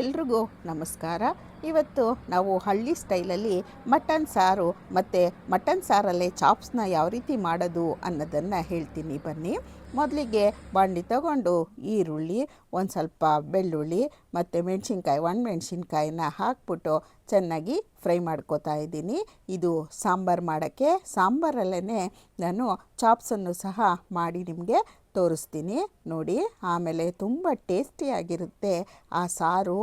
ಎಲ್ರಿಗೂ ನಮಸ್ಕಾರ. ಇವತ್ತು ನಾವು ಹಳ್ಳಿ ಸ್ಟೈಲಲ್ಲಿ ಮಟನ್ ಸಾರು ಮತ್ತು ಮಟನ್ ಸಾರಲ್ಲೇ ಚಾಪ್ಸ್ನ ಯಾವ ರೀತಿ ಮಾಡೋದು ಅನ್ನೋದನ್ನು ಹೇಳ್ತೀನಿ ಬನ್ನಿ. ಮೊದಲಿಗೆ ಬಾಣಲಿ ತಗೊಂಡು ಈರುಳ್ಳಿ, ಒಂದು ಸ್ವಲ್ಪ ಬೆಳ್ಳುಳ್ಳಿ ಮತ್ತು ಮೆಣಸಿನ್ಕಾಯಿ, ಒಣಮೆಣ್ಸಿನ್ಕಾಯಿನ ಹಾಕ್ಬಿಟ್ಟು ಚೆನ್ನಾಗಿ ಫ್ರೈ ಮಾಡ್ಕೋತಾ ಇದ್ದೀನಿ. ಇದು ಸಾಂಬಾರು ಮಾಡೋಕ್ಕೆ. ಸಾಂಬಾರಲ್ಲೇ ನಾನು ಚಾಪ್ಸನ್ನು ಸಹ ಮಾಡಿ ನಿಮಗೆ ತೋರಿಸ್ತೀನಿ ನೋಡಿ. ಆಮೇಲೆ ತುಂಬ ಟೇಸ್ಟಿಯಾಗಿರುತ್ತೆ ಆ ಸಾರು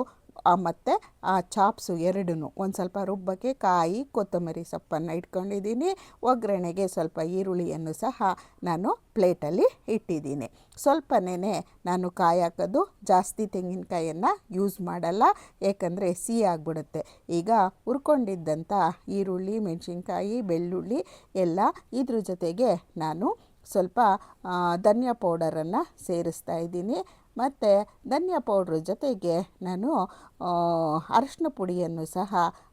ಮತ್ತು ಆ ಚಾಪ್ಸು ಎರಡೂ. ಒಂದು ಸ್ವಲ್ಪ ರುಬ್ಬಕ್ಕೆ ಕಾಯಿ, ಕೊತ್ತಂಬರಿ ಸೊಪ್ಪನ್ನು ಇಟ್ಕೊಂಡಿದ್ದೀನಿ. ಒಗ್ಗರಣೆಗೆ ಸ್ವಲ್ಪ ಈರುಳ್ಳಿಯನ್ನು ಸಹ ನಾನು ಪ್ಲೇಟಲ್ಲಿ ಇಟ್ಟಿದ್ದೀನಿ. ಸ್ವಲ್ಪನೇ ನಾನು ಕಾಯಿ ಹಾಕೋದು, ಜಾಸ್ತಿ ತೆಂಗಿನಕಾಯಿಯನ್ನು ಯೂಸ್ ಮಾಡಲ್ಲ, ಏಕೆಂದರೆ ಸಿಹಿ ಆಗಿಬಿಡುತ್ತೆ. ಈಗ ಹುರ್ಕೊಂಡಿದ್ದಂಥ ಈರುಳ್ಳಿ, ಮೆಣಸಿನ್ಕಾಯಿ, ಬೆಳ್ಳುಳ್ಳಿ ಎಲ್ಲ ಇದ್ರ ಜೊತೆಗೆ ನಾನು ಸ್ವಲ್ಪ ಧನಿಯಾ ಪೌಡರನ್ನು ಸೇರಿಸ್ತಾ ಇದ್ದೀನಿ. ಮತ್ತು ಧನಿಯಾ ಪೌಡ್ರ್ ಜೊತೆಗೆ ನಾನು ಅರಶಿನ ಪುಡಿಯನ್ನು ಸಹ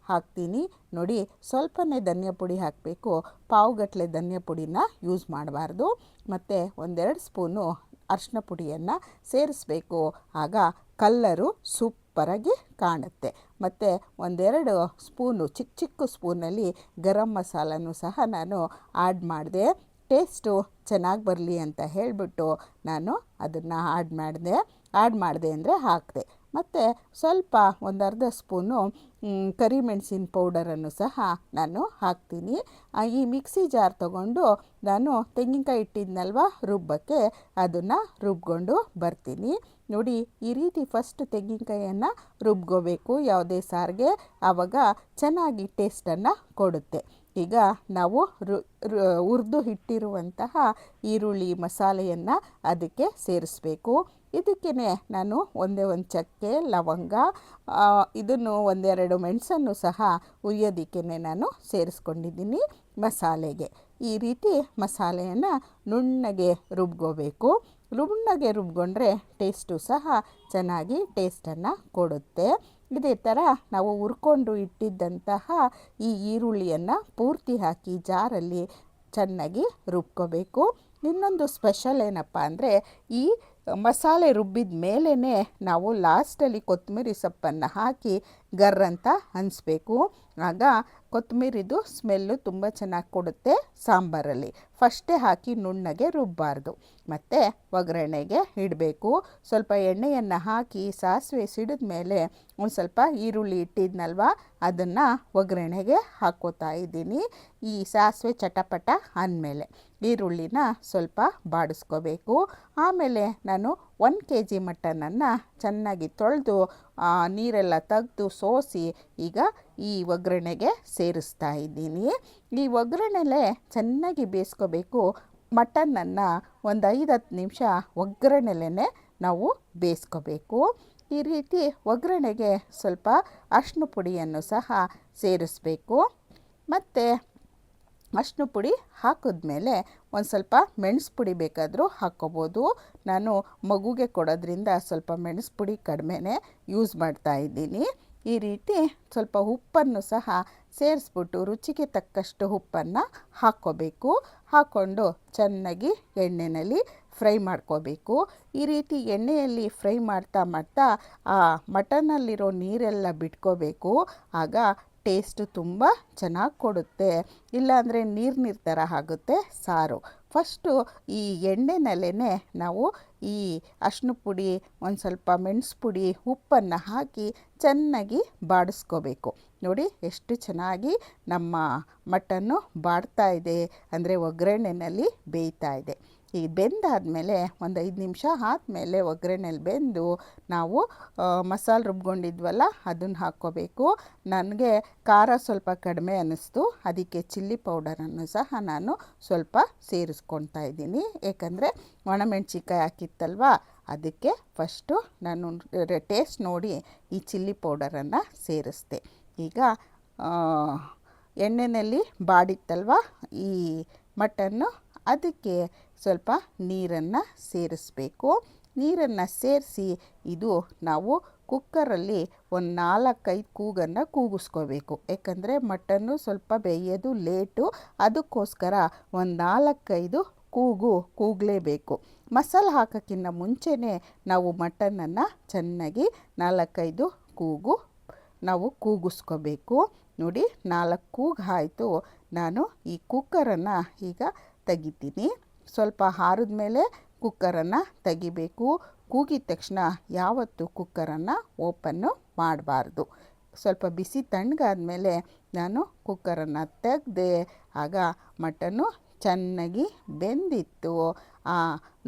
ಹಾಕ್ತೀನಿ ನೋಡಿ. ಸ್ವಲ್ಪನೇ ಧನಿಯಾ ಪುಡಿ ಹಾಕಬೇಕು, ಪಾವುಗಟ್ಟಲೆ ಧನಿಯಾ ಪುಡಿನ ಯೂಸ್ ಮಾಡಬಾರ್ದು. ಮತ್ತು ಒಂದೆರಡು ಸ್ಪೂನು ಅರಶಿನ ಪುಡಿಯನ್ನು ಸೇರಿಸ್ಬೇಕು, ಆಗ ಕಲ್ಲರು ಸೂಪರಾಗಿ ಕಾಣುತ್ತೆ. ಮತ್ತು ಒಂದೆರಡು ಸ್ಪೂನು ಚಿಕ್ಕ ಚಿಕ್ಕ ಸ್ಪೂನಲ್ಲಿ ಗರಂ ಮಸಾಲನೂ ಸಹ ನಾನು ಆ್ಯಡ್ ಮಾಡಿದೆ. ಟೇಸ್ಟು ಚೆನ್ನಾಗಿ ಬರಲಿ ಅಂತ ಹೇಳಿಬಿಟ್ಟು ನಾನು ಅದನ್ನು ಆ್ಯಡ್ ಮಾಡಿದೆ ಅಂದರೆ ಹಾಕಿದೆ. ಮತ್ತು ಸ್ವಲ್ಪ ಒಂದು ಅರ್ಧ ಸ್ಪೂನು ಕರಿಮೆಣಸಿನ ಪೌಡರನ್ನು ಸಹ ನಾನು ಹಾಕ್ತೀನಿ. ಈ ಮಿಕ್ಸಿ ಜಾರ್ ತಗೊಂಡು ನಾನು ತೆಂಗಿನಕಾಯಿ ಇಟ್ಟಿದ್ನಲ್ವ ರುಬ್ಬಕ್ಕೆ, ಅದನ್ನು ರುಬ್ಕೊಂಡು ಬರ್ತೀನಿ ನೋಡಿ. ಈ ರೀತಿ ಫಸ್ಟ್ ತೆಂಗಿನಕಾಯಿಯನ್ನು ರುಬ್ಕೋಬೇಕು ಯಾವುದೇ ಸಾರಿಗೆ, ಆವಾಗ ಚೆನ್ನಾಗಿ ಟೇಸ್ಟನ್ನು ಕೊಡುತ್ತೆ. ಈಗ ನಾವು ಹುರಿದು ಇಟ್ಟಿರುವಂತಹ ಈರುಳ್ಳಿ ಮಸಾಲೆಯನ್ನು ಅದಕ್ಕೆ ಸೇರಿಸ್ಬೇಕು. ಇದಕ್ಕೇ ನಾನು ಒಂದೇ ಒಂದು ಚಕ್ಕೆ, ಲವಂಗ, ಇದನ್ನು ಒಂದೆರಡು ಮೆಣಸನ್ನು ಸಹ ಹುರಿಯೋದಕ್ಕೇ ನಾನು ಸೇರಿಸ್ಕೊಂಡಿದ್ದೀನಿ ಮಸಾಲೆಗೆ. ಈ ರೀತಿ ಮಸಾಲೆಯನ್ನು ನುಣ್ಣಗೆ ರುಬ್ಕೋಬೇಕು. ನುಣ್ಣಗೆ ರುಬ್ಕೊಂಡ್ರೆ ಟೇಸ್ಟು ಸಹ ಚೆನ್ನಾಗಿ ಟೇಸ್ಟನ್ನು ಕೊಡುತ್ತೆ. ಇದೇ ಥರ ನಾವು ಹುರ್ಕೊಂಡು ಇಟ್ಟಿದ್ದಂತಹ ಈ ಈರುಳ್ಳಿಯನ್ನು ಪೂರ್ತಿ ಹಾಕಿ ಜಾರಲ್ಲಿ ಚೆನ್ನಾಗಿ ರುಬ್ಕೋಬೇಕು. ಇನ್ನೊಂದು ಸ್ಪೆಷಲ್ ಏನಪ್ಪ ಅಂದರೆ, ಈ ಮಸಾಲೆ ರುಬ್ಬಿದ ಮೇಲೇ ನಾವು ಲಾಸ್ಟಲ್ಲಿ ಕೊತ್ತಂಬರಿ ಸೊಪ್ಪನ್ನು ಹಾಕಿ ಗರ್ರಂತ ಅನಿಸ್ಬೇಕು. ಆಗ ಕೊತ್ತಂಬರಿದು ಸ್ಮೆಲ್ಲು ತುಂಬ ಚೆನ್ನಾಗಿ ಕೊಡುತ್ತೆ ಸಾಂಬಾರಲ್ಲಿ. ಫಸ್ಟೇ ಹಾಕಿ ನುಣ್ಣಗೆ ರುಬ್ಬಾರ್ದು. ಮತ್ತು ಒಗ್ಗರಣೆಗೆ ಇಡಬೇಕು. ಸ್ವಲ್ಪ ಎಣ್ಣೆಯನ್ನು ಹಾಕಿ ಸಾಸಿವೆ ಸಿಡಿದ ಮೇಲೆ ಒಂದು ಸ್ವಲ್ಪ ಈರುಳ್ಳಿ ಇಟ್ಟಿದ್ನಲ್ವ ಅದನ್ನು ಒಗ್ಗರಣೆಗೆ ಹಾಕ್ಕೋತಾ ಇದ್ದೀನಿ. ಈ ಸಾಸಿವೆ ಚಟಪಟ ಅಂದಮೇಲೆ ಈರುಳ್ಳಿನ ಸ್ವಲ್ಪ ಬಾಡಿಸ್ಕೋಬೇಕು. ಆಮೇಲೆ ನಾನು 1 kg ಮಟನನ್ನು ಚೆನ್ನಾಗಿ ತೊಳೆದು ನೀರೆಲ್ಲ ತೆಗೆದು ಸೋಸಿ ಈಗ ಈ ಒಗ್ಗರಣೆಗೆ ಸೇರಿಸ್ತಾ ಇದ್ದೀನಿ. ಈ ಒಗ್ಗರಣೆಲೇ ಚೆನ್ನಾಗಿ ಬೇಯಿಸ್ಕೋಬೇಕು. ಮಟನನ್ನು ಒಂದು 5-10 ನಿಮಿಷ ಒಗ್ಗರಣೆಲೇ ನಾವು ಬೇಯಿಸ್ಕೋಬೇಕು. ಈ ರೀತಿ ಒಗ್ಗರಣೆಗೆ ಸ್ವಲ್ಪ ಅರಿಶಿನ ಪುಡಿಯನ್ನು ಸಹ ಸೇರಿಸ್ಬೇಕು. ಮತ್ತು ಅರಿಶಿನ ಪುಡಿ ಹಾಕಿದ್ಮೇಲೆ ಒಂದು ಸ್ವಲ್ಪ ಮೆಣಸು ಪುಡಿ ಬೇಕಾದರೂ ಹಾಕ್ಕೋಬೋದು. ನಾನು ಮಗುಗೆ ಕೊಡೋದ್ರಿಂದ ಸ್ವಲ್ಪ ಮೆಣಸು ಪುಡಿ ಕಡಿಮೆನೇ ಯೂಸ್ ಮಾಡ್ತಾಯಿದ್ದೀನಿ. ಈ ರೀತಿ ಸ್ವಲ್ಪ ಉಪ್ಪನ್ನು ಸಹ ಸೇರಿಸ್ಬಿಟ್ಟು ರುಚಿಗೆ ತಕ್ಕಷ್ಟು ಉಪ್ಪನ್ನು ಹಾಕ್ಕೋಬೇಕು. ಹಾಕ್ಕೊಂಡು ಚೆನ್ನಾಗಿ ಎಣ್ಣೆಯಲ್ಲಿ ಫ್ರೈ ಮಾಡ್ಕೋಬೇಕು. ಈ ರೀತಿ ಎಣ್ಣೆಯಲ್ಲಿ ಫ್ರೈ ಮಾಡ್ತಾ ಮಾಡ್ತಾ ಆ ಮಟನಲ್ಲಿರೋ ನೀರೆಲ್ಲ ಬಿಟ್ಕೋಬೇಕು. ಆಗ ಟೇಸ್ಟು ತುಂಬ ಚೆನ್ನಾಗಿ ಕೊಡುತ್ತೆ. ಇಲ್ಲಾಂದರೆ ನೀರು ಥರ ಆಗುತ್ತೆ ಸಾರು. ಫಸ್ಟು ಈ ಎಣ್ಣೆನಲ್ಲೇ ನಾವು ಈ ಅರಿಶಿನ ಪುಡಿ, ಒಂದು ಸ್ವಲ್ಪ ಮೆಣಸು ಪುಡಿ, ಉಪ್ಪನ್ನು ಹಾಕಿ ಚೆನ್ನಾಗಿ ಬಾಡಿಸ್ಕೋಬೇಕು. ನೋಡಿ ಎಷ್ಟು ಚೆನ್ನಾಗಿ ನಮ್ಮ ಮಟನ್ನು ಬಾಡ್ತಾ ಇದೆ, ಅಂದರೆ ಒಗ್ಗರಣೆಯಲ್ಲಿ ಬೇಯ್ತಾ ಇದೆ. ಈ ಬೆಂದಾದಮೇಲೆ ಒಂದು 5 ನಿಮಿಷ ಆದಮೇಲೆ ಒಗ್ಗರಣೆಲಿ ಬೆಂದು ನಾವು ಮಸಾಲೆ ರುಬ್ಕೊಂಡಿದ್ವಲ್ಲ ಅದನ್ನು ಹಾಕ್ಕೋಬೇಕು. ನನಗೆ ಖಾರ ಸ್ವಲ್ಪ ಕಡಿಮೆ ಅನ್ನಿಸ್ತು, ಅದಕ್ಕೆ ಚಿಲ್ಲಿ ಪೌಡರನ್ನು ಸಹ ನಾನು ಸ್ವಲ್ಪ ಸೇರಿಸ್ಕೊಳ್ತಾ ಇದ್ದೀನಿ. ಏಕೆಂದರೆ ಒಣಮೆಣ್ಸಿನ್ಕಾಯಿ ಹಾಕಿತ್ತಲ್ವ, ಅದಕ್ಕೆ ಫಸ್ಟು ನಾನು ಟೇಸ್ಟ್ ನೋಡಿ ಈ ಚಿಲ್ಲಿ ಪೌಡರನ್ನು ಸೇರಿಸ್ದೆ. ಈಗ ಎಣ್ಣೆಯಲ್ಲಿ ಬಾಡಿತ್ತಲ್ವ ಈ ಮಟನ್ನು, ಅದಕ್ಕೆ ಸ್ವಲ್ಪ ನೀರನ್ನು ಸೇರಿಸ್ಬೇಕು. ನೀರನ್ನು ಸೇರಿಸಿ ಇದು ನಾವು ಕುಕ್ಕರಲ್ಲಿ ಒಂದು 4-5 ಕೂಗನ್ನು ಕೂಗಿಸ್ಕೋಬೇಕು. ಏಕೆಂದರೆ ಮಟನ್ನು ಸ್ವಲ್ಪ ಬೇಯೋದು ಲೇಟು, ಅದಕ್ಕೋಸ್ಕರ ಒಂದು 4-5 ಕೂಗಲೇಬೇಕು. ಮಸಾಲೆ ಹಾಕೋಕ್ಕಿಂತ ಮುಂಚೆನೇ ನಾವು ಮಟನನ್ನು ಚೆನ್ನಾಗಿ 4-5 ಕೂಗು ನಾವು ಕೂಗಿಸ್ಕೋಬೇಕು. ನೋಡಿ 4 ಕೂಗು ಆಯಿತು. ನಾನು ಈ ಕುಕ್ಕರನ್ನು ಈಗ ತೆಗಿತೀನಿ. ಸ್ವಲ್ಪ ಆರಿದ ಮೇಲೆ ಕುಕ್ಕರನ್ನು ತೆಗಿಬೇಕು. ಕೂಗಿದ ತಕ್ಷಣ ಯಾವತ್ತೂ ಕುಕ್ಕರನ್ನು ಓಪನ್ನು ಮಾಡಬಾರ್ದು. ಸ್ವಲ್ಪ ಬಿಸಿ ತಣ್ಣಗಾದ್ಮೇಲೆ ನಾನು ಕುಕ್ಕರನ್ನು ತೆಗೆದೆ. ಆಗ ಮಟನ್ನು ಚೆನ್ನಾಗಿ ಬೆಂದಿತ್ತು.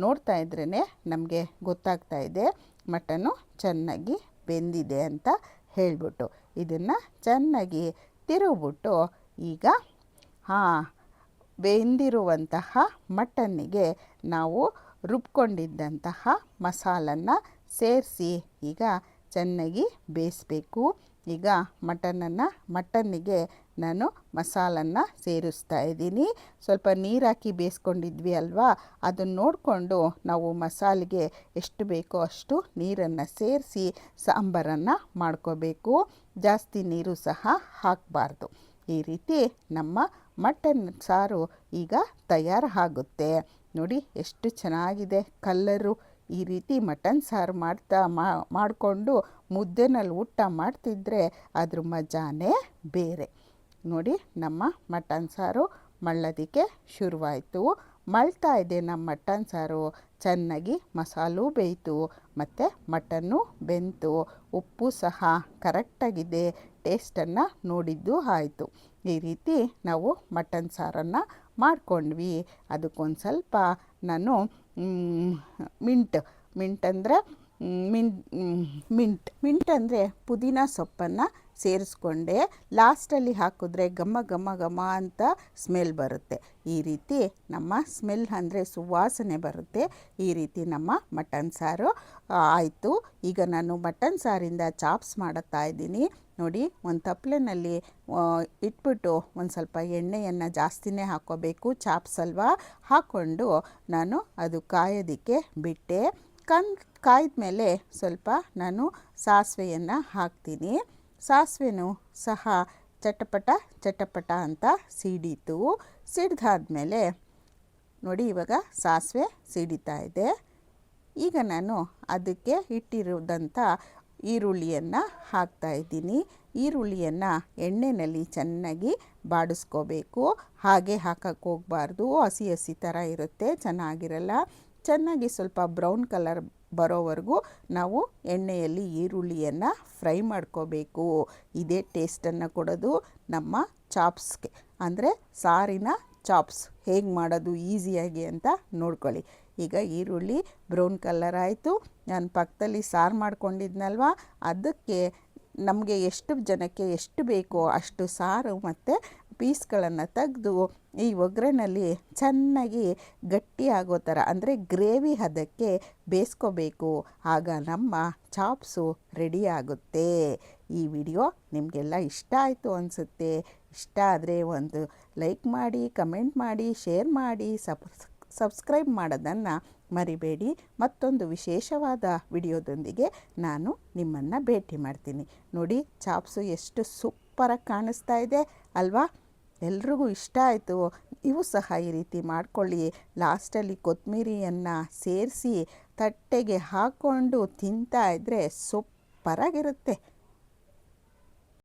ನೋಡ್ತಾ ಇದ್ರೇ ನಮಗೆ ಗೊತ್ತಾಗ್ತಾ ಇದೆ ಮಟನ್ನು ಚೆನ್ನಾಗಿ ಬೆಂದಿದೆ ಅಂತ ಹೇಳಿಬಿಟ್ಟು. ಇದನ್ನು ಚೆನ್ನಾಗಿ ತಿರುಗಿಬಿಟ್ಟು ಈಗ ಬೆಂದಿರುವಂತಹ ಮಟನ್ನಿಗೆ ನಾವು ರುಬ್ಕೊಂಡಿದ್ದಂತಹ ಮಸಾಲನ್ನು ಸೇರಿಸಿ ಈಗ ಚೆನ್ನಾಗಿ ಬೇಯಿಸಬೇಕು. ಈಗ ಮಟನ್ನಿಗೆ ನಾನು ಮಸಾಲನ್ನು ಸೇರಿಸ್ತಾ ಇದ್ದೀನಿ. ಸ್ವಲ್ಪ ನೀರು ಹಾಕಿ ಬೇಯಿಸ್ಕೊಂಡಿದ್ವಿ ಅಲ್ವಾ, ಅದನ್ನು ನೋಡಿಕೊಂಡು ನಾವು ಮಸಾಲೆಗೆ ಎಷ್ಟು ಬೇಕೋ ಅಷ್ಟು ನೀರನ್ನು ಸೇರಿಸಿ ಸಾಂಬಾರನ್ನು ಮಾಡ್ಕೋಬೇಕು. ಜಾಸ್ತಿ ನೀರು ಸಹ ಹಾಕಬಾರ್ದು. ಈ ರೀತಿ ನಮ್ಮ ಮಟನ್ ಸಾರು ಈಗ ತಯಾರಾಗುತ್ತೆ. ನೋಡಿ ಎಷ್ಟು ಚೆನ್ನಾಗಿದೆ ಕಲ್ಲರು. ಈ ರೀತಿ ಮಟನ್ ಸಾರು ಮಾಡಿಕೊಂಡು ಮುದ್ದೆನಲ್ಲಿ ಊಟ ಮಾಡ್ತಿದ್ರೆ ಅದ್ರ ಮಜಾನೇ ಬೇರೆ. ನೋಡಿ ನಮ್ಮ ಮಟನ್ ಸಾರು ಮಳ್ಳೋದಕ್ಕೆ ಶುರುವಾಯಿತು. ಮಳ್ತಾ ಇದೆ ನಮ್ಮ ಮಟನ್ ಸಾರು. ಚೆನ್ನಾಗಿ ಮಸಾಲೂ ಬೇಯಿತು ಮತ್ತು ಮಟನ್ನು ಬೆಂತು. ಉಪ್ಪು ಸಹ ಕರೆಕ್ಟಾಗಿದೆ. ಟೇಸ್ಟನ್ನು ನೋಡಿದ್ದು ಆಯಿತು. ಈ ರೀತಿ ನಾವು ಮಟನ್ ಸಾರನ್ನು ಮಾಡ್ಕೊಂಡ್ವಿ. ಅದಕ್ಕೊಂದು ಸ್ವಲ್ಪ ನಾನು ಮಿಂಟ್ ಅಂದರೆ ಪುದೀನ ಸೊಪ್ಪನ್ನು ಸೇರಿಸ್ಕೊಂಡೆ. ಲಾಸ್ಟಲ್ಲಿ ಹಾಕಿದ್ರೆ ಘಮ ಘಮ ಘಮ ಅಂತ ಸ್ಮೆಲ್ ಬರುತ್ತೆ. ಈ ರೀತಿ ನಮ್ಮ ಸ್ಮೆಲ್ ಅಂದರೆ ಸುವಾಸನೆ ಬರುತ್ತೆ. ಈ ರೀತಿ ನಮ್ಮ ಮಟನ್ ಸಾರು ಆಯಿತು. ಈಗ ನಾನು ಮಟನ್ ಸಾರಿಂದ ಚಾಪ್ಸ್ ಮಾಡುತ್ತಾ ಇದ್ದೀನಿ. ನೋಡಿ, ಒಂದು ತಪ್ಪಲೆನಲ್ಲಿ ಇಟ್ಬಿಟ್ಟು ಒಂದು ಸ್ವಲ್ಪ ಎಣ್ಣೆಯನ್ನು ಜಾಸ್ತಿನೇ ಹಾಕ್ಕೋಬೇಕು. ಚಾಪ್ಸ್ ಅಲ್ವಾ, ಹಾಕ್ಕೊಂಡು ನಾನು ಅದು ಕಾಯೋದಕ್ಕೆ ಬಿಟ್ಟೆ. ಕಾಯ್ದ ಮೇಲೆ ಸ್ವಲ್ಪ ನಾನು ಸಾಸಿವೆಯನ್ನು ಹಾಕ್ತೀನಿ. ಸಾಸಿವೆನೂ ಸಹ ಚಟಪಟ ಅಂತ ಸಿಡೀತು. ಸಿಡ್ದಾದ್ಮೇಲೆ ನೋಡಿ, ಇವಾಗ ಸಾಸಿವೆ ಸಿಡಿತಾ ಇದೆ. ಈಗ ನಾನು ಅದಕ್ಕೆ ಇಟ್ಟಿರೋದಂಥ ಈರುಳ್ಳಿಯನ್ನು ಹಾಕ್ತಾಯಿದ್ದೀನಿ. ಈರುಳ್ಳಿಯನ್ನು ಎಣ್ಣೆಯಲ್ಲಿ ಚೆನ್ನಾಗಿ ಬಾಡಿಸ್ಕೋಬೇಕು. ಹಾಗೆ ಹಾಕಕ್ಕೆ ಹೋಗಬಾರ್ದು. ಹಸಿ ಥರ ಇರುತ್ತೆ, ಚೆನ್ನಾಗಿರಲ್ಲ. ಚೆನ್ನಾಗಿ ಸ್ವಲ್ಪ ಬ್ರೌನ್ ಕಲರ್ ಬರೋವರೆಗೂ ನಾವು ಎಣ್ಣೆಯಲ್ಲಿ ಈರುಳ್ಳಿಯನ್ನು ಫ್ರೈ ಮಾಡ್ಕೋಬೇಕು. ಇದೇ ಟೇಸ್ಟನ್ನು ಕೊಡೋದು ನಮ್ಮ ಚಾಪ್ಸ್ಗೆ. ಅಂದರೆ ಸಾರಿನ ಚಾಪ್ಸ್ ಹೇಗೆ ಮಾಡೋದು ಈಸಿಯಾಗಿ ಅಂತ ನೋಡ್ಕೊಳ್ಳಿ. ಈಗ ಈರುಳ್ಳಿ ಬ್ರೌನ್ ಕಲರ್ ಆಯಿತು. ನಾನು ಪಕ್ಕದಲ್ಲಿ ಸಾರು ಮಾಡ್ಕೊಂಡಿದ್ನಲ್ವ, ಅದಕ್ಕೆ ನಮಗೆ ಎಷ್ಟು ಜನಕ್ಕೆ ಎಷ್ಟು ಬೇಕೋ ಅಷ್ಟು ಸಾರು ಮತ್ತು ಪೀಸ್ಗಳನ್ನು ತೆಗೆದು ಈ ಒಗ್ಗರಣೆಯಲ್ಲಿ ಚೆನ್ನಾಗಿ ಗಟ್ಟಿ ಆಗೋ ಥರ ಅಂದರೆ ಗ್ರೇವಿ ಹದಕ್ಕೆ ಬೇಯಿಸ್ಕೋಬೇಕು. ಆಗ ನಮ್ಮ ಚಾಪ್ಸು ರೆಡಿ ಆಗುತ್ತೆ. ಈ ವಿಡಿಯೋ ನಿಮಗೆಲ್ಲ ಇಷ್ಟ ಆಯಿತು ಅನಿಸುತ್ತೆ. ಇಷ್ಟ ಆದರೆ ಒಂದು ಲೈಕ್ ಮಾಡಿ, ಕಮೆಂಟ್ ಮಾಡಿ, ಶೇರ್ ಮಾಡಿ, ಸಬ್ಸ್ಕ್ರೈಬ್ ಮಾಡೋದನ್ನು ಮರಿಬೇಡಿ. ಮತ್ತೊಂದು ವಿಶೇಷವಾದ ವಿಡಿಯೋದೊಂದಿಗೆ ನಾನು ನಿಮ್ಮನ್ನು ಭೇಟಿ ಮಾಡ್ತೀನಿ. ನೋಡಿ, ಚಾಪ್ಸು ಎಷ್ಟು ಸೂಪರಾಗಿ ಕಾಣಿಸ್ತಾ ಇದೆ ಅಲ್ವಾ? ಎಲ್ರಿಗೂ ಇಷ್ಟ ಆಯಿತು. ನೀವು ಸಹ ಈ ರೀತಿ ಮಾಡ್ಕೊಳ್ಳಿ. ಲಾಸ್ಟಲ್ಲಿ ಕೊತ್ತಂಬರಿಯನ್ನು ಸೇರಿಸಿ ತಟ್ಟೆಗೆ ಹಾಕ್ಕೊಂಡು ತಿಂತಾ ಇದ್ದರೆ ಸೂಪರಾಗಿರುತ್ತೆ.